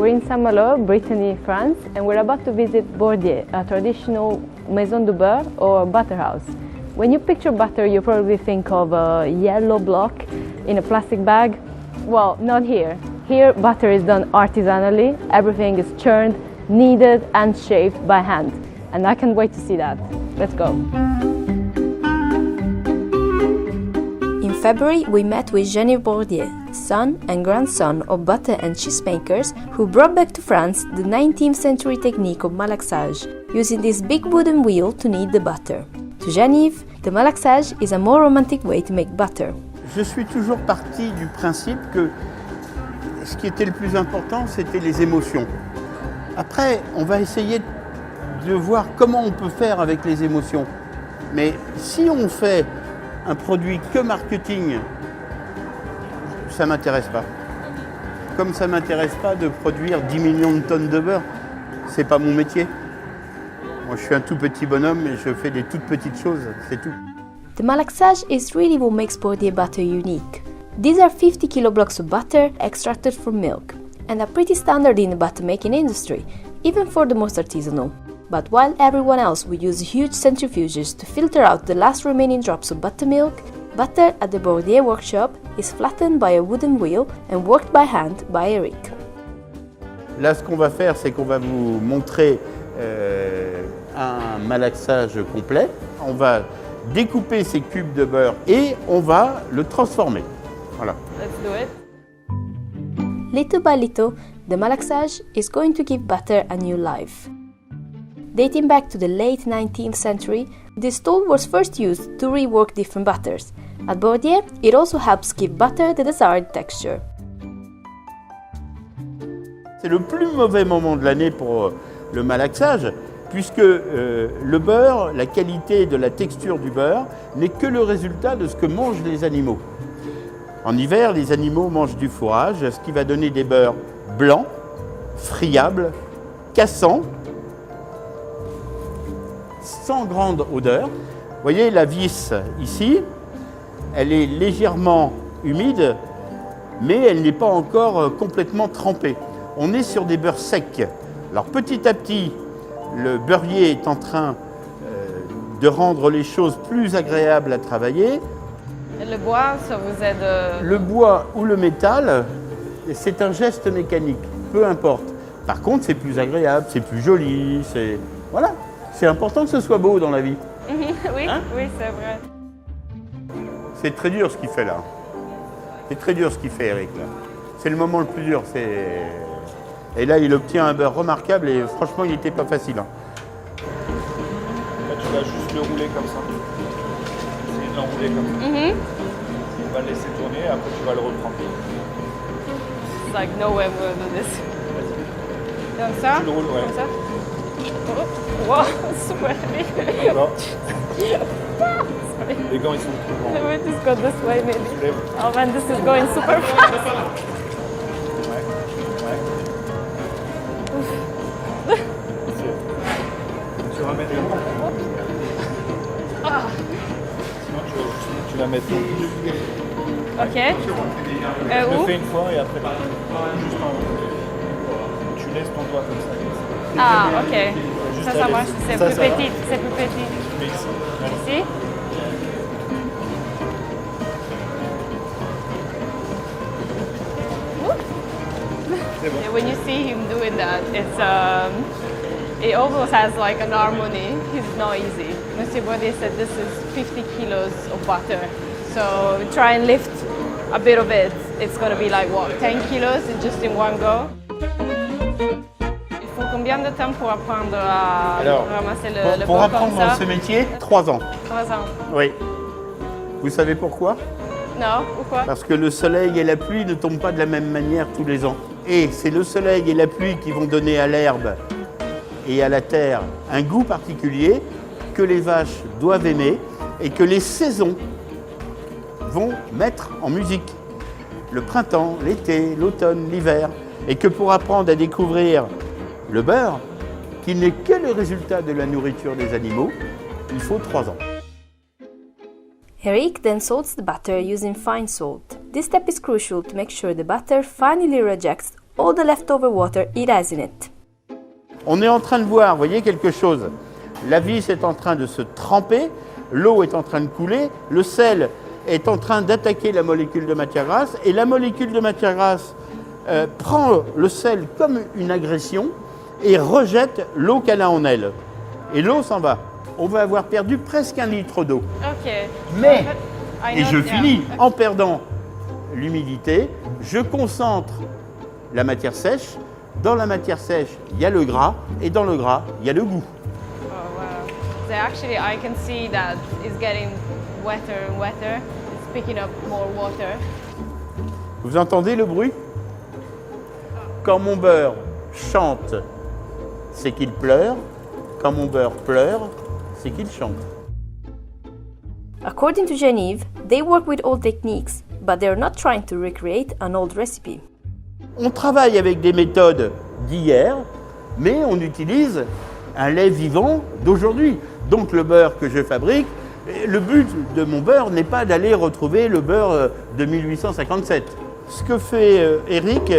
We're in Saint-Malo, Brittany, France, and we're about to visit Bordier, a traditional maison du beurre or butter house. When you picture butter, you probably think of a yellow block in a plastic bag. Well, not here. Here, butter is done artisanally. Everything is churned, kneaded, and shaped by hand. And I can't wait to see that. Let's go. In February, we met with Geneviève Bordier, son and grandson of butter and cheese makers who brought back to France the 19th century technique of malaxage, using this big wooden wheel to knead the butter. To Geneviève, the malaxage is a more romantic way to make butter. Je suis toujours parti du principe que ce qui était le plus important, c'était les émotions. Après, on va essayer de voir comment on peut faire avec les émotions. Mais si on fait un produit que marketing, ça ne m'intéresse pas. Comme ça ne m'intéresse pas de produire 10 millions de tonnes de beurre, c'est pas mon métier. Moi, je suis un tout petit bonhomme et je fais des toutes petites choses, c'est tout. The malaxage is really what makes Bordier butter unique. These are 50 kilo blocks of butter extracted from milk, and are pretty standard in the butter making industry, even for the most artisanal. But while everyone else will use huge centrifuges to filter out the last remaining drops of buttermilk, butter at the Bordier workshop is flattened by a wooden wheel and worked by hand by Eric. Là, ce qu'on va faire, c'est qu'on va vous montrer un malaxage complet. On va découper ces cubes de beurre et on va le transformer. Voilà. Let's do it. Little by little, the malaxage is going to give butter a new life. Dating back to the late 19th century, this tool was first used to rework different butters. At Bordier, it also helps give butter the desired texture. C'est le plus mauvais moment de l'année pour le malaxage, puisque le beurre, la qualité de la texture du beurre, n'est que le résultat de ce que mangent les animaux. En hiver, les animaux mangent du fourrage, ce qui va donner des beurres blancs, friables, cassants, sans grande odeur. Vous voyez la vis ici, elle est légèrement humide, mais elle n'est pas encore complètement trempée. On est sur des beurres secs. Alors petit à petit, le beurrier est en train de rendre les choses plus agréables à travailler. Et le bois, ça vous aide? Le bois ou le métal, c'est un geste mécanique, peu importe. Par contre, c'est plus agréable, c'est plus joli, c'est... Voilà, c'est important que ce soit beau dans la vie. Oui, hein? Oui, c'est vrai. C'est très dur ce qu'il fait là. C'est très dur ce qu'il fait, Eric, là. C'est le moment le plus dur. Et là, il obtient un beurre remarquable et franchement, il n'était pas facile. Hein. Là, tu vas juste le rouler comme ça. Essayer de l'enrouler comme ça. On va le laisser tourner et après tu vas le reprendre. It's like no way I'm gonna do this. Comme ça? Tu le roules, ouais. Comme ça? Oh, wow, super heavy. D'accord. Les gants, ils sont trop grands. Let me just go this way, maybe. Tu lèves. Oh man, this is going super fast. Ouais. Tu ramènes les roues. Sinon, tu la mets tout. Ok. Tu le Où? fais une fois et après, juste en haut. Tu laisses ton doigt comme ça. Ah, ok. Juste Ça à marche. laisser. C'est Ça, plus ça va. petit. C'est plus petit. Tu mets ici. Allez. Ici? C'est bon. Yeah, when you see him doing that, it almost has like an harmony. It's not easy. Monsieur Bordier said this is 50 kilos of butter. So try and lift a bit of it. It's going to be like what, 10 kilos just in one go? Il faut combien de temps pour apprendre à ramasser le pour beurre apprendre comme ça? ce métier, 3 ans. 3 ans. Oui. Vous savez pourquoi? Non, pourquoi? Parce que le soleil et la pluie ne tombent pas de la même manière tous les ans. Et c'est le soleil et la pluie qui vont donner à l'herbe et à la terre un goût particulier que les vaches doivent aimer et que les saisons vont mettre en musique. Le printemps, l'été, l'automne, l'hiver. Et que pour apprendre à découvrir le beurre, qui n'est que le résultat de la nourriture des animaux, il faut 3 ans. Eric then salts the butter using fine salt. This step is crucial to make sure the butter finally rejects all the leftover water it has in it. On est en train de voir, vous voyez, quelque chose. La vis est en train de se tremper, l'eau est en train de couler, le sel est en train d'attaquer la molécule de matière grasse, et la molécule de matière grasse prend le sel comme une agression et rejette l'eau qu'elle a en elle. Et l'eau s'en va. On va avoir perdu presque 1 litre d'eau. Okay. Mais, I et know- je yeah. finis, en perdant l'humidité, je concentre la matière sèche. Dans la matière sèche, il y a le gras, et dans le gras, il y a le goût. Oh wow. So actually I can see that it's getting wetter and wetter. It's picking up more water. Vous entendez le bruit? Quand mon beurre chante, c'est qu'il pleure. Quand mon beurre pleure, c'est qu'il chante. According to Geneviève, they work with old techniques, but they're not trying to recreate an old recipe. On travaille avec des méthodes d'hier, mais on utilise un lait vivant d'aujourd'hui. Donc le beurre que je fabrique, le but de mon beurre n'est pas d'aller retrouver le beurre de 1857. Ce que fait Eric,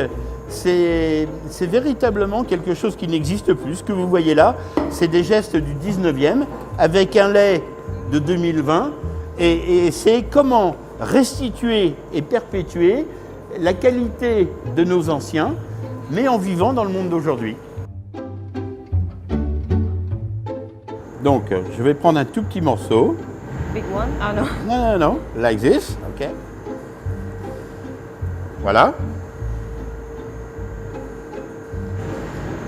c'est véritablement quelque chose qui n'existe plus. Ce que vous voyez là, c'est des gestes du 19e avec un lait de 2020 et c'est comment restituer et perpétuer la qualité de nos anciens, mais en vivant dans le monde d'aujourd'hui. Donc, je vais prendre un tout petit morceau. Big one? Oh no. Non, non, non, like this, ok. Voilà,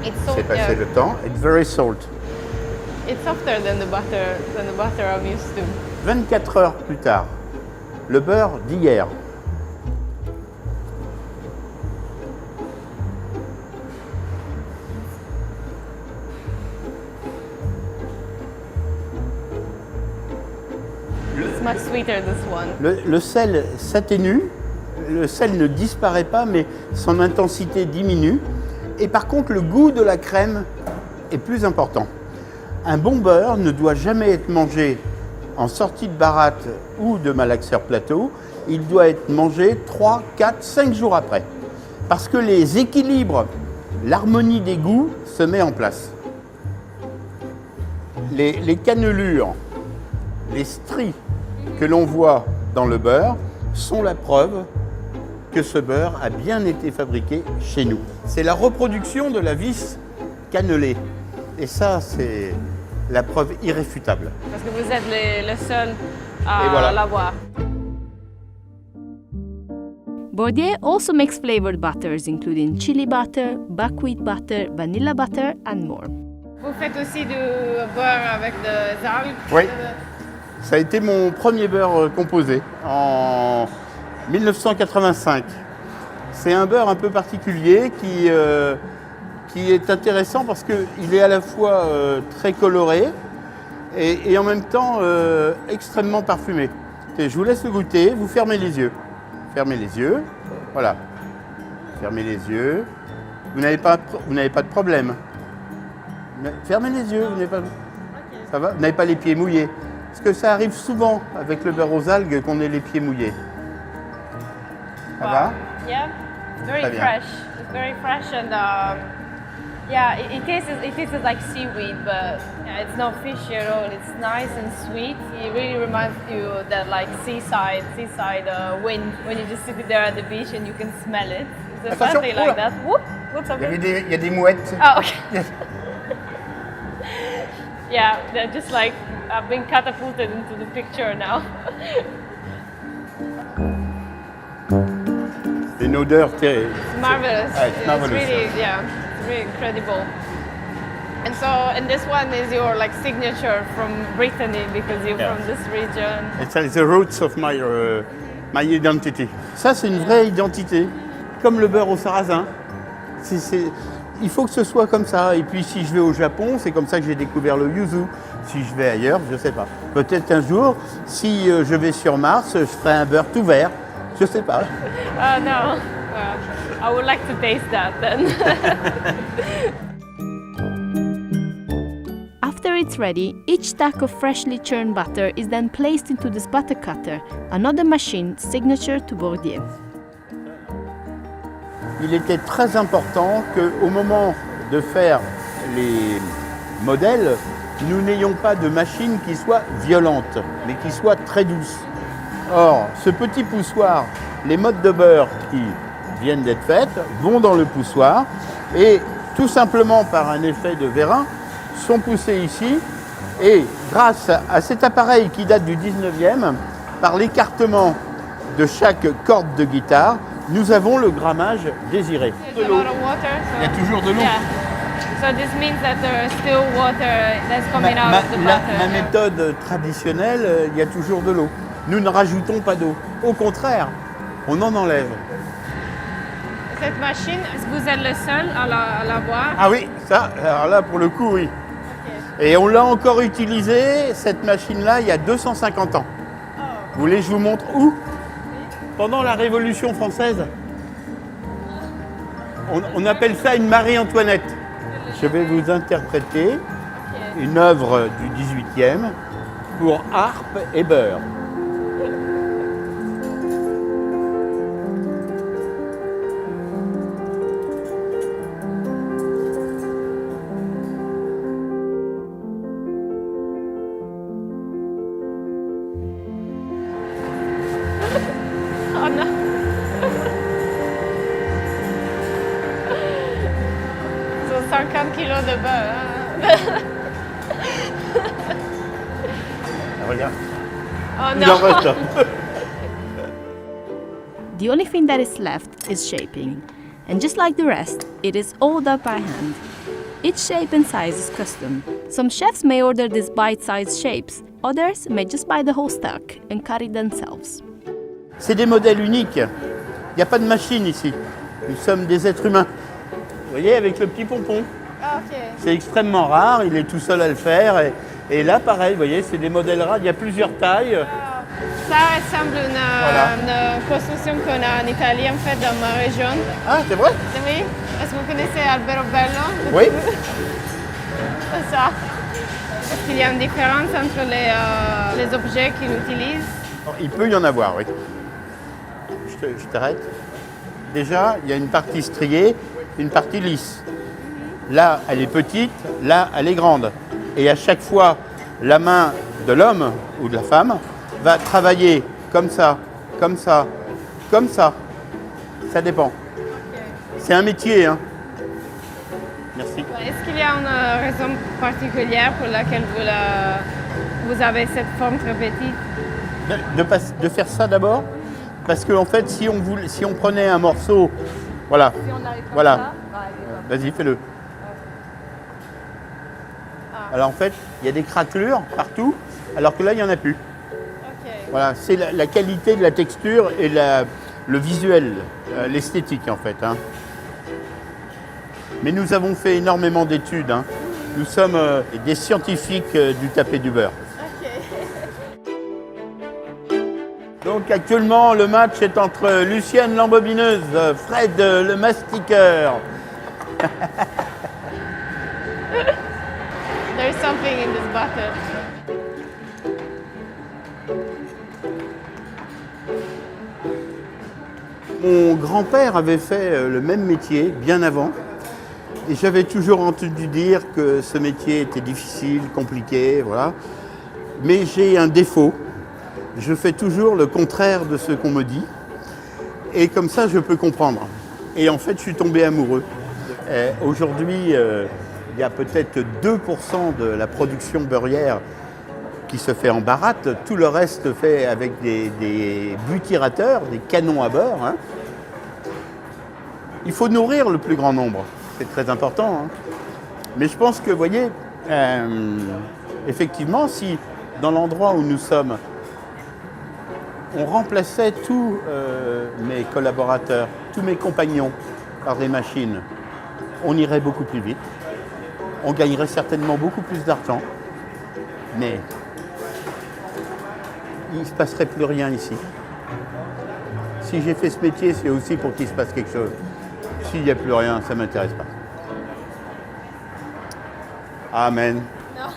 It's so c'est passé le temps. It's very salt. It's softer than the butter I'm used to. 24 heures plus tard, le beurre d'hier. It's much sweeter this one. Le sel s'atténue, le sel ne disparaît pas, mais son intensité diminue. Et par contre, le goût de la crème est plus important. Un bon beurre ne doit jamais être mangé en sortie de baratte ou de malaxeur plateau. Il doit être mangé 3, 4, 5 jours après. Parce que les équilibres, l'harmonie des goûts se met en place. Les cannelures, les stries que l'on voit dans le beurre sont la preuve que ce beurre a bien été fabriqué chez nous. C'est la reproduction de la vis cannelée. Et ça, c'est la preuve irréfutable. Parce que vous êtes le seul Et à voilà. l'avoir. Bourdieu also makes flavored butters, including chili butter, buckwheat butter, vanilla butter, and more. Vous faites aussi du beurre avec des algues? Oui. Ça a été mon premier beurre composé en 1985. C'est un beurre un peu particulier qui est intéressant parce qu'il est à la fois très coloré et en même temps extrêmement parfumé. Et je vous laisse le goûter, vous fermez les yeux. Fermez les yeux, voilà. Fermez les yeux. Vous n'avez pas de problème. Fermez les yeux, vous n'avez pas... Ça va? Vous n'avez pas les pieds mouillés. Parce que ça arrive souvent avec le beurre aux algues qu'on ait les pieds mouillés. Ça va? Yeah, very Très bien. fresh. It's very fresh and yeah, it tastes like seaweed, but yeah, it's not fishy at all. It's nice and sweet. It really reminds you of that like seaside wind when you just sit there at the beach and you can smell it. It's Attention, something oula. like that. Whoop, what's up? Il y a des mouettes. Oh, okay. Yeah, they're just like being catapulted into the picture now. C'est une odeur terrible. It's marvelous. Ah, it's marvelous. really, yeah, it's really incredible. And so, and this one is your like signature from Brittany because you're Yeah. from this region. It's the roots of my identity. Ça, c'est une vraie identité, comme le beurre au sarrasin. Il faut que ce soit comme ça. Et puis, si je vais au Japon, c'est comme ça que j'ai découvert le yuzu. Si je vais ailleurs, je ne sais pas. Peut-être un jour, si je vais sur Mars, je ferai un beurre tout vert. Je ne sais pas. No, I would like to taste that then. After it's ready, each stack of freshly churned butter is then placed into this butter cutter, another machine signature to Bourdieu. il était très important qu'au moment de faire les modèles, nous n'ayons pas de machine qui soit violente, mais qui soit très douce. Or, ce petit poussoir, les mottes de beurre qui viennent d'être faites vont dans le poussoir et tout simplement par un effet de vérin sont poussées ici et grâce à cet appareil qui date du 19e, par l'écartement de chaque corde de guitare, nous avons le grammage désiré. There's a lot of water, so Il y a toujours de l'eau. yeah. So this means that there's still water that's coming out of the butter. Ma méthode traditionnelle, il y a toujours de l'eau. Nous ne rajoutons pas d'eau. Au contraire, on en enlève. Cette machine, est-ce que vous êtes le seul à la voir? Ah oui, ça, alors là pour le coup, oui. Et on l'a encore utilisée, cette machine-là, il y a 250 ans. Vous voulez que je vous montre où? Pendant la Révolution française. On appelle ça une Marie-Antoinette. Je vais vous interpréter une œuvre du 18e pour harpe et beurre. Oh non. So 50 kilos de beurre. Hein? Regarde, Oh il en non. reste. The only thing that is left is shaping, and just like the rest, it is all done by hand. Each shape and size is custom. Some chefs may order these bite-sized shapes, others may just buy the whole stock and cut it themselves. C'est des modèles uniques. Il n'y a pas de machine ici. Nous sommes des êtres humains. Vous voyez, avec le petit pompon. Ah, ok. C'est extrêmement rare, il est tout seul à le faire. Et là, pareil, vous voyez, c'est des modèles rares. Il y a plusieurs tailles. Ça ressemble à une construction qu'on a en Italie, en fait, dans ma région. Ah, c'est vrai? Oui. Est-ce que vous connaissez Albero Bello? Oui. C'est ça. Est-ce qu'il y a une différence entre les objets qu'il utilise? Il peut y en avoir, oui. Je t'arrête. Déjà, il y a une partie striée, une partie lisse. Là, elle est petite, là, elle est grande. Et à chaque fois, la main de l'homme ou de la femme va travailler comme ça, comme ça, comme ça. Ça dépend. C'est un métier, hein. Merci. Est-ce qu'il y a une raison particulière pour laquelle vous avez cette forme très petite? De faire ça d'abord, parce qu'en fait, si on prenait un morceau, voilà, voilà, vas-y, fais-le. Alors en fait, il y a des craquelures partout, alors que là, il n'y en a plus. Voilà, c'est la qualité de la texture et le visuel, l'esthétique en fait. Hein. Mais nous avons fait énormément d'études. Hein. Nous sommes des scientifiques du tapé du beurre. Donc actuellement, le match est entre Lucienne l'embobineuse, Fred le mastiqueur. There's something in this butter. Mon grand-père avait fait le même métier bien avant. Et j'avais toujours entendu dire que ce métier était difficile, compliqué, voilà. Mais j'ai un défaut. Je fais toujours le contraire de ce qu'on me dit. Et comme ça, je peux comprendre. Et en fait, je suis tombé amoureux. Aujourd'hui, il y a peut-être 2% de la production beurrière qui se fait en baratte. Tout le reste fait avec des butirateurs, des canons à beurre. Hein. Il faut nourrir le plus grand nombre. C'est très important. Hein. Mais je pense que, vous voyez, effectivement, si dans l'endroit où nous sommes, on remplaçait tous mes collaborateurs, tous mes compagnons par des machines, on irait beaucoup plus vite. On gagnerait certainement beaucoup plus d'argent. Mais il ne se passerait plus rien ici. Si j'ai fait ce métier, c'est aussi pour qu'il se passe quelque chose. S'il n'y a plus rien, ça ne m'intéresse pas. Amen. Non.